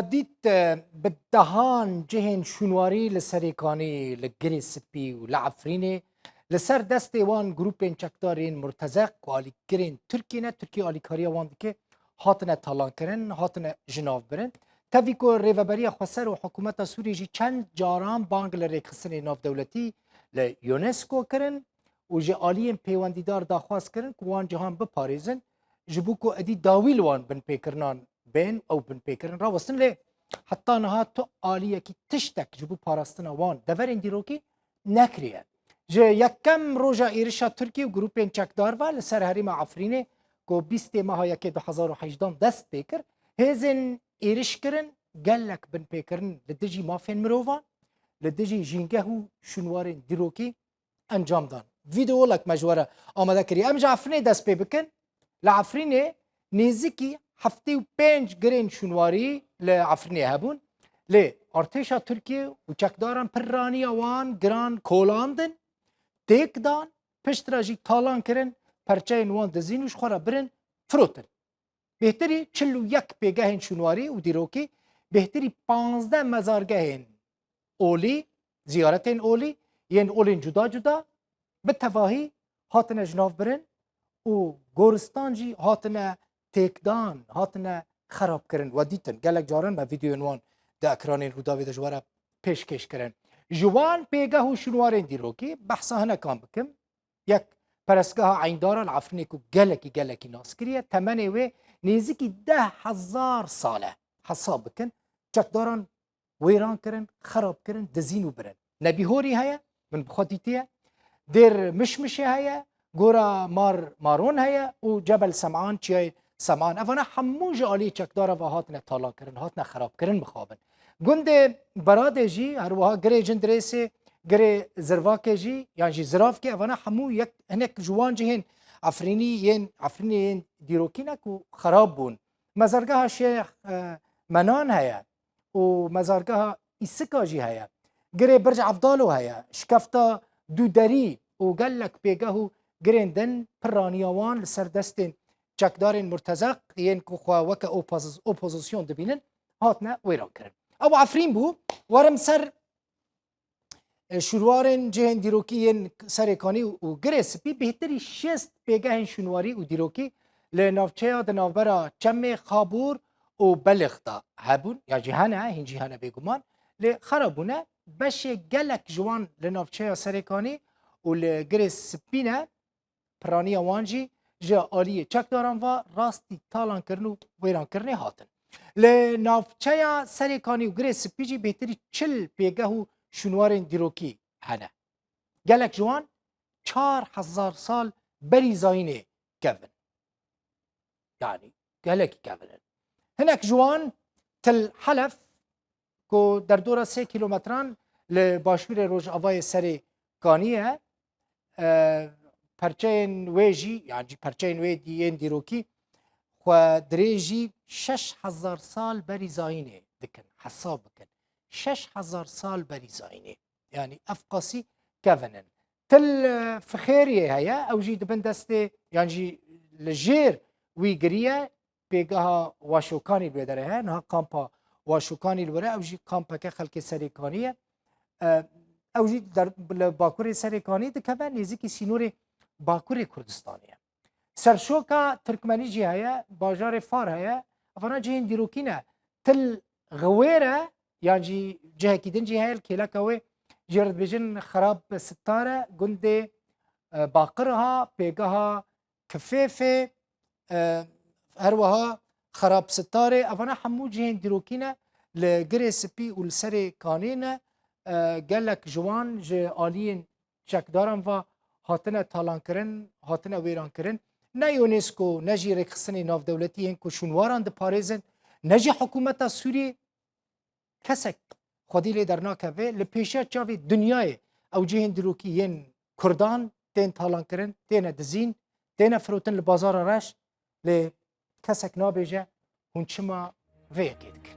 دیت بدهان جهن شنواری لسریکانی لگری سپی و لعفرینه لسر دست وان گروپین چکدارین مرتزق و آلی گرین ترکی آلی کاریا وان که هاتنه تالان کرن هاتنه جناف برن تاوی که ریوبری خسر و حکومت سوری جی چند جاران بانگ لریکسن ناف دولتی لیونسکو کرن و جی آلیین پیوندیدار داخواست کرن که وان جهان بپاریزن جبو که ادی داویل وان بن پیکرنان بین او بن پیکرن را وستن لی حتی نها تو آلیه کی تشتک جبو پاراستن وان دورین دیروکی نکریه جه یکم روژا ایرشا ترکی و گروپین چکدار و لسر حریم عفرینه که 20 ماه یکی 2018 دست پیکر هزین ایرش کرن گلک بن پیکرن لدجی مافین مروفان لدجی جینگه و شنوارین دیروکی انجام دان ویدیو لک مجوره آمده کری امجا عفرینه دست پی بکن لعفرینه نزیکی هفته و 5 گرین شنواری لعفرینه هبون لی ارتشا ترکیه و چکداران پرانی وان گران کولاندن تیک دان پشت راجی تالان کرن پرچه وان دزینوش خورا برن فروتن بهتری 41 پیگهین شنواری و دیروکی بهتری 15 مزارگهین اولی زیارتین اولی یعنی اولین جدا جدا به تواهی هاتن جناف برن و گورستان جی هاتن تیکدان هاتن خراب کرن و دیتن گلک جارن با ویدیو انوان دا اکرانین رودا ویده جوارا پیشکش کرن جوان پیگه و شنوارین دیروکی بحثا هنه کام بکم یک پرسگاه عیندارا العفرینه که گلکی ناس کریه تمنه و نیزی 10,000 ساله حساب بکن چکداران ویران کرن خراب کرن دزینو برن نبی هوری هیا من بخوادیتیه دیر مشمشی هیا گورا مارون هیا و جبل سمعان چیه سمعان افانا همون جالی چکدارا و هاتنه تالا کرن هاتنه خراب کرن بخوابن گنده براده جی هر وها گره جندرسه گره زرواکه جی یعنی جی زراف که افانا همون یک هنک جوان جهن عفرینی دیروکینه که خراب بون مزارگاه شیخ منان هیا و مزارگاه ایسکا جی هیا گره برج عفدالو هیا شکفتا دودری و گلک پیگه و گریندن پرانیاوان سردستین چکدارین مرتزق ین که خواه وکا اپوزیسیون دبینن هاتنا ویران کرن او عفرین بو ورم سر شنوارین جهن دیروکی ین سرکانی و گره سپی بهتری 6 پیگه شنواری و دیروکی لنافچه دنافبرا چم خابور و بلختا هبون یا جهانه هین جهانه بگمان لخرابونه بشه گلک جوان لنافچه سرکانی و لگره سپینه پرانی وانجی جا آلیه چک دارن و راستی تالان کرن و ویران کرنه هاتن لنافچه سرکانی و گره سپیجی بهتری 40 پیگه و شنوارین دیروکی هنه گلک جوان 4,000 سال بری زاینه کون يعني گلکی کونن هناك جوان تل حلف که در دورا 3 کیلومتران لباشور روج آوای سری کانیه پرچین ویجی یعنی پرچین ویدی دیروکی و دریجی 6,000 سال بری زاینه دکن حساب بکن 6,000 سال بری زاینه يعني افقاسي كافنن تل فخيريه هيا او جي دبن دسته يعني جي لجير ويجريه بيجها واشوكاني بدره نها كامبا واشوكاني الورا او جي كامبا كخلك سريكانيه او جي در باكوري سريكاني دكبا نزيكي سينوري باكوري كردستانيه سرشوكا تركماني جي هيا باجار فار هيا افانا جهين ديروكينا تل غويره يعني جي جهه كيدن جي هيا الكيلاكاوي جرد بيجن خراب ستاره قندي باقرها بيجها كفيفه هروها خراب ستاره افانا حمو جهن ديروكينا لجري سبي والسري كانينا قال لك جوان جي آليين چکدارن و هاتنه تالان کرن هاتنه ویران کرن نه یونسکو نه جی رکسنی ناف دولتی هن که شنواران ده پاریزن نه جی حکومت سوری کسک خودی لی در ناکوه لپیشه چاوی دنیای او جهن دروکی ین کردان تین تالان کرن تین دزین تین فروتن لبازار رش لی کسک نابیجه هنچما ویکید